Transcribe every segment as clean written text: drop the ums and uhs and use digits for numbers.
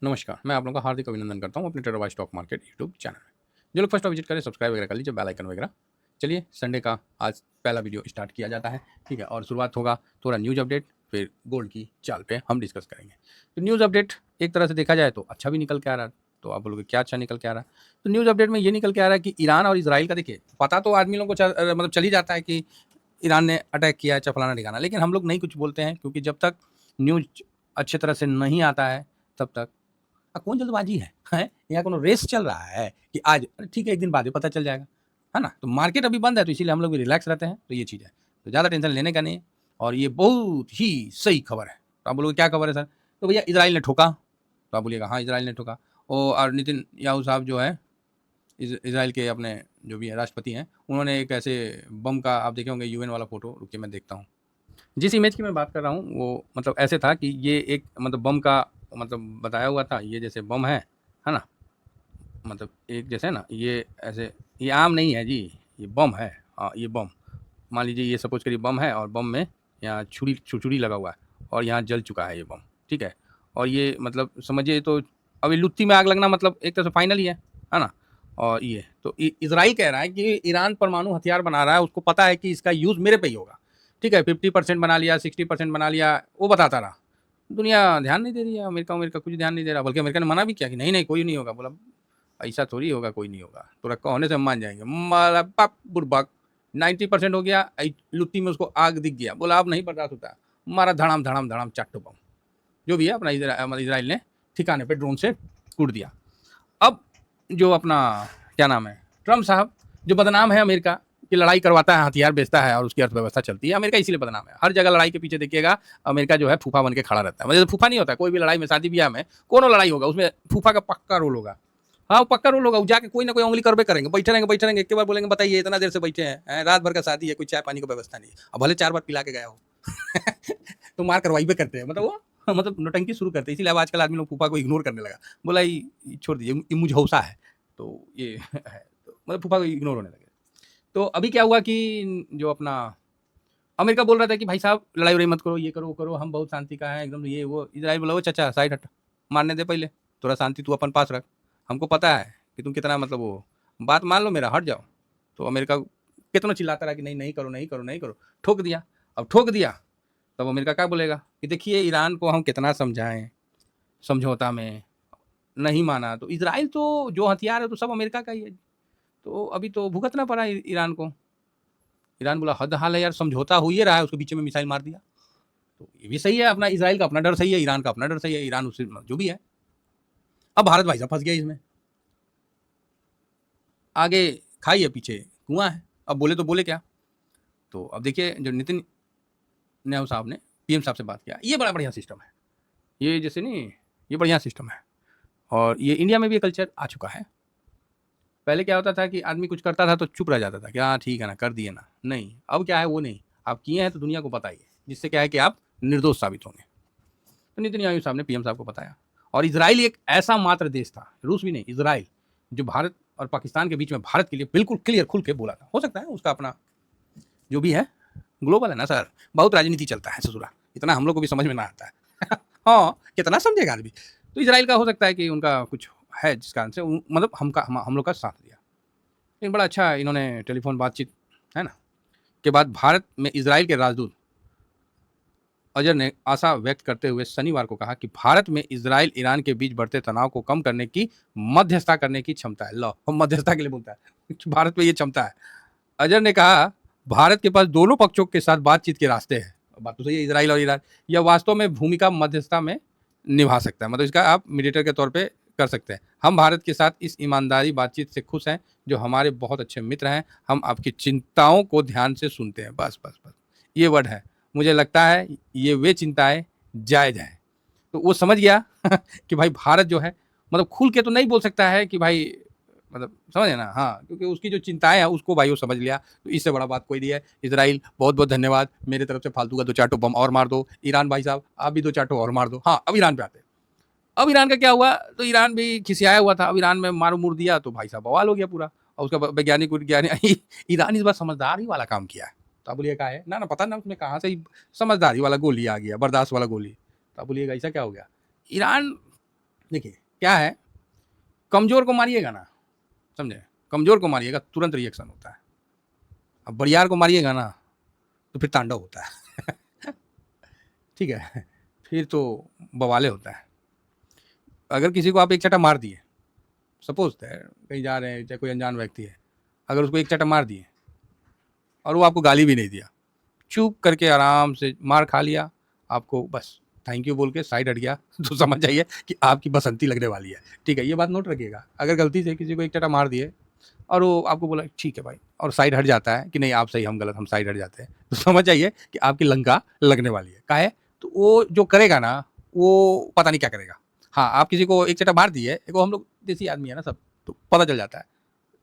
नमस्कार, मैं आप लोगों का हार्दिक अभिनंदन करता हूँ अपने टेराबाई स्टॉक मार्केट यूट्यूब चैनल में। जो लोग फर्स्ट विजिट करें सब्सक्राइब वगैरह कर लीजिए, बेल आइकन वगैरह। चलिए संडे का आज पहला वीडियो स्टार्ट किया जाता है, ठीक है। और शुरुआत होगा थोड़ा न्यूज़ अपडेट, फिर गोल्ड की चाल पे हम डिस्कस करेंगे। तो न्यूज़ अपडेट एक तरह से देखा जाए तो अच्छा भी निकल के आ रहा है। तो आप बोलोगे क्या अच्छा निकल के आ रहा है? तो न्यूज़ अपडेट में ये निकल के आ रहा है कि ईरान और इसराइल का, देखिए पता तो आदमी लोगों को मतलब चल ही जाता है कि ईरान ने अटैक किया है, चाहे फलाना ठिकाना, लेकिन हम लोग नहीं कुछ बोलते हैं क्योंकि जब तक न्यूज़ अच्छे तरह से नहीं आता है तब तक कौन जल्दबाजी है? यहाँ कोनो रेस चल रहा है कि आज ठीक है, एक दिन बाद ही पता चल जाएगा, है ना? तो मार्केट अभी बंद है, तो इसीलिए हम लोग भी रिलैक्स रहते हैं, तो ये चीज़ है। तो ज़्यादा टेंशन लेने का नहीं है और ये बहुत ही सही खबर है। तो आप बोलोगे क्या खबर है सर? तो भैया इज़राइल ने ठोका, तो आप बोलिएगा हाँ, इज़राइल ने ठोका। और नेतन्याहू साहब जो है, इज़राइल के अपने जो भी है राष्ट्रपति हैं, उन्होंने एक ऐसे बम का, आप देखे होंगे यूएन वाला फ़ोटो, रुकिए मैं देखता हूँ। जिस इमेज की मैं बात कर रहा हूँ वो मतलब ऐसे था कि ये एक मतलब बम का मतलब बताया हुआ था, ये जैसे बम है ना? मतलब एक जैसे ना ये ऐसे, ये आम नहीं है जी, ये बम है। ये बम, मान लीजिए ये सपोज़ करिए बम है और बम में यहाँ छुरछुरी लगा हुआ है और यहाँ जल चुका है ये बम, ठीक है? और ये मतलब समझिए, तो अभी लुत्ती में आग लगना मतलब एक तरह से फाइनल ही है ना? और ये तो इज़राइल कह रहा है कि ईरान परमाणु हथियार बना रहा है, उसको पता है कि इसका यूज़ मेरे पे ही होगा, ठीक है? 50% बना लिया, 60% बना लिया, वो बताता रहा। दुनिया ध्यान नहीं दे रही है, अमेरिका अमेरिका कुछ ध्यान नहीं दे रहा, बल्कि अमेरिका ने मना भी किया कि नहीं, नहीं कोई नहीं होगा। बोला ऐसा थोड़ी होगा, कोई नहीं होगा, तो रक्का होने से हम मान जाएँगे। मारा पप बुड़बक 90% हो गया, लुत्ती में उसको आग दिख गया, बोला अब नहीं बर्दाश्त होता, मारा धड़ाम, धड़ाम, धड़ाम चाट्टो बम। जो भी है अपना इज़राइल ने ठिकाने पे ड्रोन से कूट दिया। अब जो अपना क्या नाम है, ट्रम्प साहब, जो बदनाम है अमेरिका की लड़ाई करवाता है, हथियार बेचता है और उसकी अर्थव्यवस्था चलती है, अमेरिका इसीलिए बदनाम है। हर जगह लड़ाई के पीछे देखिएगा अमेरिका जो है फूफा बन के खड़ा रहता है। मतलब फूफा नहीं होता, कोई भी लड़ाई में, शादी ब्याह में कोनो लड़ाई होगा उसमें फूफा का पक्का रोल होगा। हाँ, वो पक्का रोल होगा, वो जाके कोई ना कोई उंगली करबे करेंगे, बैठे रहेंगे, एक बार बोलेंगे बताइए इतना देर से बैठे हैं, रात भर का शादी है, कोई चाय पानी की व्यवस्था नहीं है, अब भले 4 बार पिला के गया हो। तो मार करवाइबे करते हैं, मतलब वो मतलब नौटंकी शुरू करते हैं। इसीलिए अब आजकल आदमी लोग फूफा को इग्नोर करने लगा, बोला ये छोड़ दीजिए, ये मुझौसा है, तो ये है, तो मतलब फूफा को इग्नोर होने लगे। तो अभी क्या हुआ कि जो अपना अमेरिका बोल रहा था कि भाई साहब लड़ाई वड़ाई मत करो, ये करो वो करो, हम बहुत शांति का है एकदम, ये वो। इजराइल बोला वो चाचा साइड हट, मारने दे पहले, थोड़ा शांति तू अपन पास रख, हमको पता है कि तुम कितना मतलब वो, बात मान लो मेरा, हट जाओ। तो अमेरिका कितना चिल्लाता रहा कि नहीं नहीं करो, नहीं करो, नहीं करो, ठोक दिया। अब ठोक दिया, तब अमेरिका क्या बोलेगा कि देखिए ईरान को हम कितना समझाएं, समझौता में नहीं माना, तो इजराइल तो जो हथियार है तो सब अमेरिका का ही है। तो अभी तो भुगतना पड़ा ईरान को। ईरान बोला हद हाल है यार, समझौता हो ही रहा है, उसके बीच में मिसाइल मार दिया। तो ये भी सही है, अपना इजराइल का अपना डर सही है, ईरान का अपना डर सही है, ईरान उससे जो भी है। अब भारत भाई साहब फंस गया इसमें, आगे खाई है पीछे कुआं है, अब बोले तो बोले क्या। तो अब देखिए जो नितिन न्याहू साहब ने पीएम साहब से बात किया, ये बड़ा बढ़िया सिस्टम है, ये जैसे नहीं, ये बढ़िया सिस्टम है। और ये इंडिया में भी कल्चर आ चुका है। पहले क्या होता था कि आदमी कुछ करता था तो चुप रह जाता था कि हाँ ठीक है ना, कर दिए ना, नहीं अब क्या है वो नहीं, आप किए हैं तो दुनिया को बताइए, जिससे क्या है कि आप निर्दोष साबित होंगे। तो नेतन्याहू साहब ने पीएम साहब को बताया। और इजराइल एक ऐसा मात्र देश था, रूस भी नहीं, इजराइल, जो भारत और पाकिस्तान के बीच में भारत के लिए बिल्कुल क्लियर खुल के बोला था। हो सकता है उसका अपना जो भी है, ग्लोबल है ना सर, बहुत राजनीति चलता है ससुरा, इतना हम लोग को भी समझ में ना आता है। हाँ, कितना समझेगा आदमी। तो इजराइल का हो सकता है कि उनका कुछ है जिस कारण से मतलब हम लोग का साथ दिया। लेकिन बड़ा अच्छा इन्होंने टेलीफोन बातचीत, है ना, के बाद भारत में इजराइल के राजदूत अजर ने आशा व्यक्त करते हुए शनिवार को कहा कि भारत में इजराइल ईरान के बीच बढ़ते तनाव को कम करने की मध्यस्थता करने की क्षमता है। लो, हम मध्यस्थता के लिए बोलता है, भारत में ये क्षमता है। अजर ने कहा भारत के पास दोनों पक्षों के साथ बातचीत के रास्ते हैं। बात तो सही है, इजराइल और ईरान, यह वास्तव में भूमिका मध्यस्थता में निभा सकता है, मतलब इसका आप मीडिएटर के तौर पे कर सकते हैं। हम भारत के साथ इस ईमानदारी बातचीत से खुश हैं, जो हमारे बहुत अच्छे मित्र हैं, हम आपकी चिंताओं को ध्यान से सुनते हैं, बस बस बस, ये वर्ड है। मुझे लगता है ये वे चिंताएं जायज़ हैं। तो वो समझ गया कि भाई भारत जो है, मतलब खुल के तो नहीं बोल सकता है कि भाई, मतलब समझे ना, हाँ, क्योंकि उसकी जो चिंताएं हैं उसको भाई वो समझ लिया। तो इससे बड़ा बात कोई नहीं है। इजराइल बहुत बहुत धन्यवाद, मेरे तरफ से फालतू का 2-4 ठो बम और मार दो। ईरान भाई साहब आप भी 2-4 ठो और मार दो। हाँ, अब ईरान पे आते हैं। अब ईरान का क्या हुआ, तो ईरान भी खिसियाया हुआ था, अब ईरान में मारो मुड़ दिया तो भाई साहब बवाल हो गया पूरा। और उसका वैज्ञानिक ईरान इस बार समझदारी वाला काम किया है। तो आप बोलिए क्या है, ना ना पता ना उसमें कहाँ से समझदारी वाला गोली आ गया, बर्दाश्त वाला गोली। तो आप बोलिएगा ऐसा क्या हो गया। ईरान देखिए क्या है, कमज़ोर को मारिएगा ना, समझे, कमज़ोर को मारिएगा तुरंत रिएक्शन होता है, अब बरियार को मारिएगा ना तो फिर तांडव होता है ठीक है, फिर तो बवाले होता है। अगर किसी को आप एक चटा मार दिए, सपोज है कहीं जा रहे हैं, चाहे कोई अनजान व्यक्ति है, अगर उसको एक चटा मार दिए और वो आपको गाली भी नहीं दिया, चुप करके आराम से मार खा लिया, आपको बस थैंक यू बोल के साइड हट गया तो समझ जाइए कि आपकी बसंती लगने वाली है। ठीक है, ये बात नोट रखिएगा। अगर गलती से किसी को एक चटा मार दिए और वो आपको बोला ठीक है भाई, और साइड हट जाता है कि नहीं आप सही हम गलत, हम साइड हट जाते हैं, तो समझ जाइए कि आपकी लंका लगने वाली है। काहे? तो वो जो करेगा ना, वो पता नहीं क्या करेगा। हाँ, आप किसी को एक चटा मार दिए, देखो हम लोग देसी आदमी है ना सब, तो पता चल जाता है।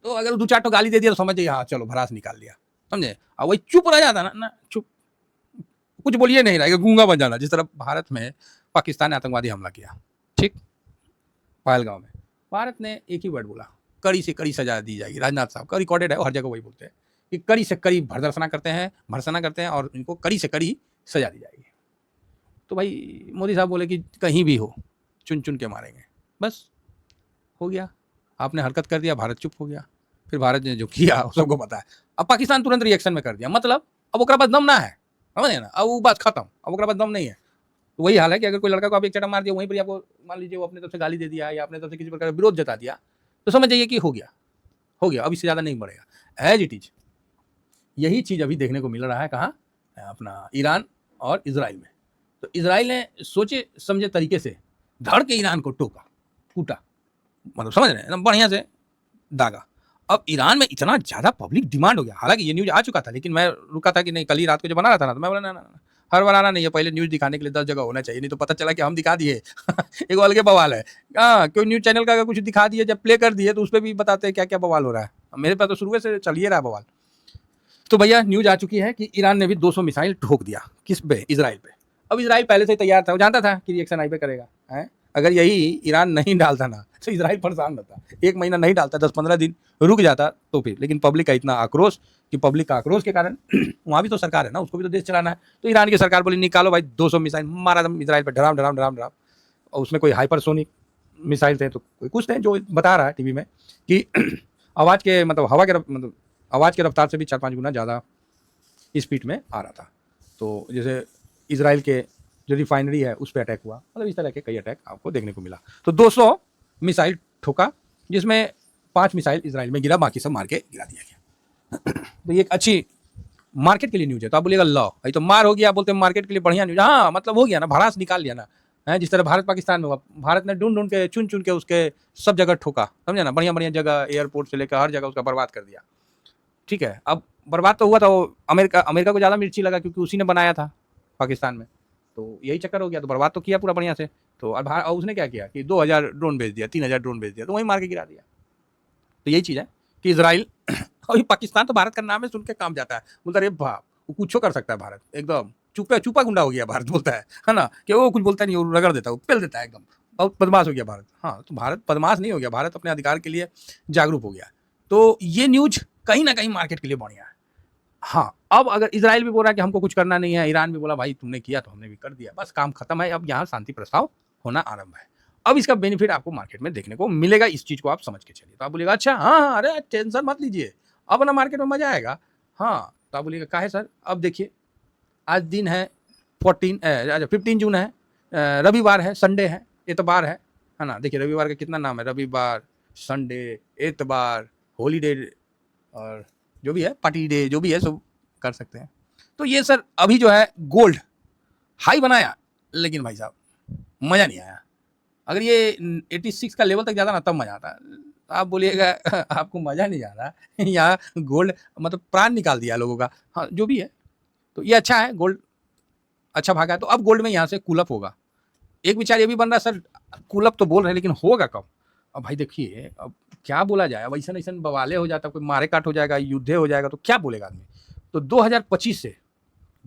तो अगर दो चार तो गाली दे दिया तो समझ जाइए हाँ चलो भड़ास निकाल लिया, समझे। और वही चुप रह जाता ना चुप, कुछ बोलिए नहीं रहेगा, गूंगा बन जाना। जिस तरह भारत में पाकिस्तान ने आतंकवादी हमला किया, ठीक, पहलगांव में, भारत ने एक ही वर्ड बोला, कड़ी से कड़ी सजा दी जाएगी। राजनाथ साहब का रिकॉर्डेड है, हर जगह वही बोलते हैं कि कड़ी से कड़ी भर्त्सना करते हैं और इनको कड़ी से कड़ी सजा दी जाएगी। तो भाई मोदी साहब बोले कि कहीं भी हो चुन चुन के मारेंगे, बस हो गया। आपने हरकत कर दिया, भारत चुप हो गया। फिर भारत ने जो किया सबको पता है। अब पाकिस्तान तुरंत रिएक्शन में कर दिया, मतलब अब ओकरा पास दम ना है, समझे ना, अब वो बात खत्म, अब ओकरा पास दम नहीं है। तो वही हाल है कि अगर कोई लड़का को आप एक चटा मार दिया, वहीं पर आपको मान लीजिए वो अपने तरफ से गाली दे दिया या अपने तरफ से किसी प्रकार का विरोध जता दिया, तो समझ जाइए कि हो गया, हो गया, अब इससे ज़्यादा नहीं बढ़ेगा। एज इट इज यही चीज़ अभी देखने को मिल रहा है, कहाँ, अपना ईरान और इजराइल में। तो इजराइल ने सोचे समझे तरीके से धड़ के ईरान को टोका फूटा, मतलब समझ रहे हैं, एकदम बढ़िया से दागा। अब ईरान में इतना ज़्यादा पब्लिक डिमांड हो गया, हालांकि ये न्यूज़ आ चुका था, लेकिन मैं रुका था कि नहीं, कल ही रात को जब बना रहा था ना, तो मैं बोला ना, हर बार आना नहीं है, पहले न्यूज़ दिखाने के लिए 10 जगह होना चाहिए, नहीं तो पता चला कि हम दिखा दिए एक अलग बवाल है। हाँ, कोई न्यूज़ चैनल का अगर कुछ दिखा दिए, जब प्ले कर दिए तो उस पर भी बताते हैं क्या क्या बवाल हो रहा है। मेरे पास तो शुरू से चल ही रहा है बवाल। तो भैया न्यूज़ आ चुकी है कि ईरान ने भी 200 मिसाइल ठोक दिया, किस पे, इसराइल पे। अब इसराइल पहले से ही तैयार था, वो जानता था कि रिएक्शन आई पे करेगा है। अगर यही ईरान नहीं डालता ना तो इसराइल परेशान रहता, 1 महीना नहीं डालता, 10-15 दिन रुक जाता तो फिर, लेकिन पब्लिक का इतना आक्रोश कि पब्लिक का आक्रोश के कारण वहाँ भी तो सरकार है ना, उसको भी तो देश चलाना है। तो ईरान की सरकार बोली निकालो भाई 200 मिसाइल, मारा दम इसराइल पर डराम डराम डराम डराम। और उसमें कोई हाइपरसोनिक मिसाइल थे, तो कोई कुछ थे, जो बता रहा है टीवी में कि आवाज़ के मतलब हवा के मतलब आवाज़ की रफ्तार से भी 4-5 गुना ज़्यादा स्पीड में आ रहा था। तो जैसे इसराइल के जो रिफाइनरी है उस पर अटैक हुआ, मतलब इस तरह के कई अटैक आपको देखने को मिला। तो 200 मिसाइल ठोका, जिसमें 5 मिसाइल इसराइल में गिरा, बाकी सब मार के गिरा दिया गया तो ये एक अच्छी मार्केट के लिए न्यूज़ है। तो आप बोलिएगा लॉ भाई तो मार हो गया, बोलते हैं मार्केट के लिए बढ़िया न्यूज़। हाँ, मतलब हो गया ना, भड़ास निकाल लिया ना, है जिस तरह भारत पाकिस्तान में हुआ, भारत ने ढूंढ ढूंढ के चुन चुन के उसके सब जगह ठोका, समझे ना, बढ़िया बढ़िया जगह एयरपोर्ट से लेकर हर जगह उसका बर्बाद कर दिया। ठीक है, अब बर्बाद तो हुआ था वो, अमेरिका को ज़्यादा मिर्ची लगा क्योंकि उसी ने बनाया था पाकिस्तान में, तो यही चक्कर हो गया, तो बर्बाद तो किया पूरा बढ़िया से। तो अब उसने क्या किया कि 2000 ड्रोन भेज दिया, 3000 ड्रोन भेज दिया, तो वहीं मार के गिरा दिया। तो यही चीज़ है कि इसराइल और पाकिस्तान तो भारत का नाम है सुन के काम जाता है, बोलता अरे बाप वो कुछ कर सकता है भारत, एकदम चुपा गुंडा हो गया भारत, बोलता है ना, कि वो कुछ बोलता नहीं, वो रगड़ देता है, वो पेल देता है एकदम, बहुत बदमाश हो गया भारत। हाँ, तो भारत बदमाश नहीं हो गया, भारत अपने अधिकार के लिए जागरूक हो गया। तो ये न्यूज कहीं ना कहीं मार्केट के लिए बढ़िया है। हाँ, अब अगर इजराइल भी बोल रहा है कि हमको कुछ करना नहीं है, ईरान भी बोला भाई तुमने किया तो हमने भी कर दिया, बस काम खत्म है, अब यहाँ शांति प्रस्ताव होना आरंभ है। अब इसका बेनिफिट आपको मार्केट में देखने को मिलेगा, इस चीज को आप समझ के चलिए। तो आप बोलिएगा अच्छा हाँ, अरे टेंशन मत लीजिए, अब ना मार्केट में मजा आएगा। हाँ, तो आप बोलिएगा काहे सर, अब देखिए आज दिन है 15 जून है, रविवार है, संडे है, एतबार है ना। देखिए रविवार का कितना नाम है, रविवार, संडे, एतबार, हॉलीडे और जो भी है पार्टी डे, जो भी है सब कर सकते हैं। तो ये सर अभी जो है गोल्ड हाई बनाया, लेकिन भाई साहब मज़ा नहीं आया। अगर ये 86 का लेवल तक जाता ना तब मज़ा आता। आप बोलिएगा आपको मज़ा नहीं आ रहा यहाँ गोल्ड मतलब प्राण निकाल दिया लोगों का। हाँ, जो भी है, तो ये अच्छा है, गोल्ड अच्छा भागा है। तो अब गोल्ड में यहाँ से कूलअप होगा। एक विचार ये भी बन रहा सर, कूलअप तो बोल रहे हैं लेकिन होगा कब। अब भाई देखिए, अब क्या बोला जाए, अब ऐसा ऐसा बवाले हो जाता, कोई मारे काट हो जाएगा, युद्ध हो जाएगा, तो क्या बोलेगा आदमी। तो 2025 से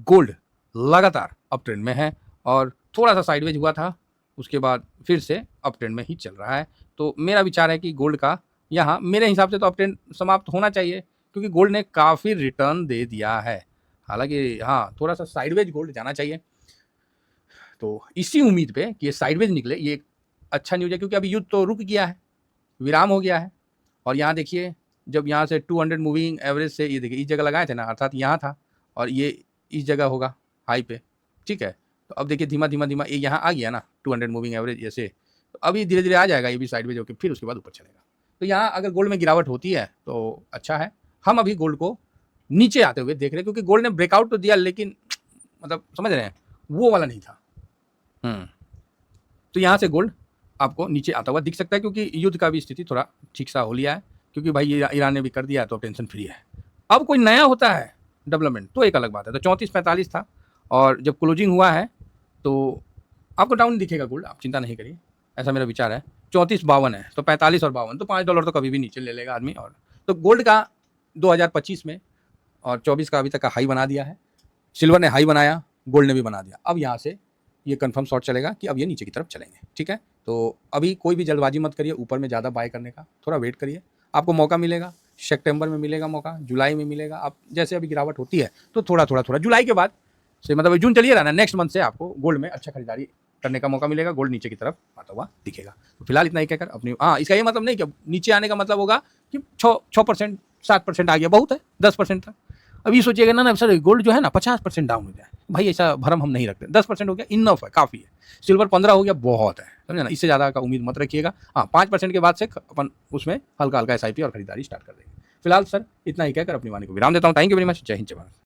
गोल्ड लगातार अप ट्रेंड में है, और थोड़ा सा साइडवेज हुआ था, उसके बाद फिर से अप ट्रेंड में ही चल रहा है। तो मेरा विचार है कि गोल्ड का यहाँ मेरे हिसाब से तो अप ट्रेंड समाप्त होना चाहिए, क्योंकि गोल्ड ने काफ़ी रिटर्न दे दिया है। हालांकि हाँ, थोड़ा सा साइडवेज गोल्ड जाना चाहिए। तो इसी उम्मीद पे कि ये साइडवेज निकले, ये अच्छा न्यूज़ है, क्योंकि अभी युद्ध तो रुक गया है, विराम हो गया है। और यहाँ देखिए, जब यहाँ से 200 मूविंग एवरेज से, ये देखिए इस जगह लगाए थे ना, अर्थात यहाँ था, और ये इस जगह होगा हाई पे, ठीक है। तो अब देखिए धीमा धीमा धीमा ये यहाँ आ गया ना 200 मूविंग एवरेज ऐसे, तो अभी धीरे धीरे आ जाएगा ये भी साइड में, जो कि फिर उसके बाद ऊपर चलेगा। तो यहाँ अगर गोल्ड में गिरावट होती है तो अच्छा है। हम अभी गोल्ड को नीचे आते हुए देख रहे हैं, क्योंकि गोल्ड ने ब्रेकआउट तो दिया, लेकिन मतलब समझ रहे हैं वो वाला नहीं था। तो यहाँ से गोल्ड आपको नीचे आता हुआ दिख सकता है, क्योंकि युद्ध का भी स्थिति थोड़ा ठीक सा हो लिया है, क्योंकि भाई ईरान ने भी कर दिया तो टेंशन फ्री है। अब कोई नया होता है डेवलपमेंट तो एक अलग बात है। तो 34.45 था, और जब क्लोजिंग हुआ है तो आपको डाउन दिखेगा गोल्ड, आप चिंता नहीं करिए, ऐसा मेरा विचार है। 34.52 है, तो 45 और 52, तो $5 तो कभी भी नीचे ले लेगा आदमी। और तो गोल्ड का 2025 में और 24 का अभी तक का हाई बना दिया है। सिल्वर ने हाई बनाया, गोल्ड ने भी बना दिया। अब यहाँ से ये कंफर्म शॉर्ट चलेगा कि अब ये नीचे की तरफ चलेंगे, ठीक है। तो अभी कोई भी जल्दबाजी मत करिए ऊपर में ज़्यादा बाय करने का, थोड़ा वेट करिए, आपको मौका मिलेगा। सितंबर में मिलेगा मौका, जुलाई में मिलेगा। आप जैसे अभी गिरावट होती है तो थोड़ा जुलाई के बाद से, मतलब जून चलिए रहा ना, नेक्स्ट मंथ से आपको गोल्ड में अच्छा खरीदारी करने का मौका मिलेगा। गोल्ड नीचे की तरफ आता हुआ दिखेगा। तो फिलहाल इतना ही कहकर अपनी, हाँ, इसका ये मतलब नहीं कि नीचे आने का मतलब होगा कि 6% 7% आ गया, बहुत है 10% तक। अभी सोचिएगा ना सर गोल्ड जो है ना 50% डाउन हो जाए, भाई ऐसा भरम हम नहीं रखते। 10% हो गया इनफ है, काफ़ी है। सिल्वर 15 हो गया, बहुत है, समझे ना। इससे ज़्यादा का उम्मीद मत रखिएगा। हाँ, 5% के बाद से अपन उसमें हल्का हल्का SIP और खरीदारी स्टार्ट कर देंगे। फिलहाल सर इतना ही कहकर अपनी वाणी को विराम देता हूँ। Thank you very much. जय हिंद, जय भारत।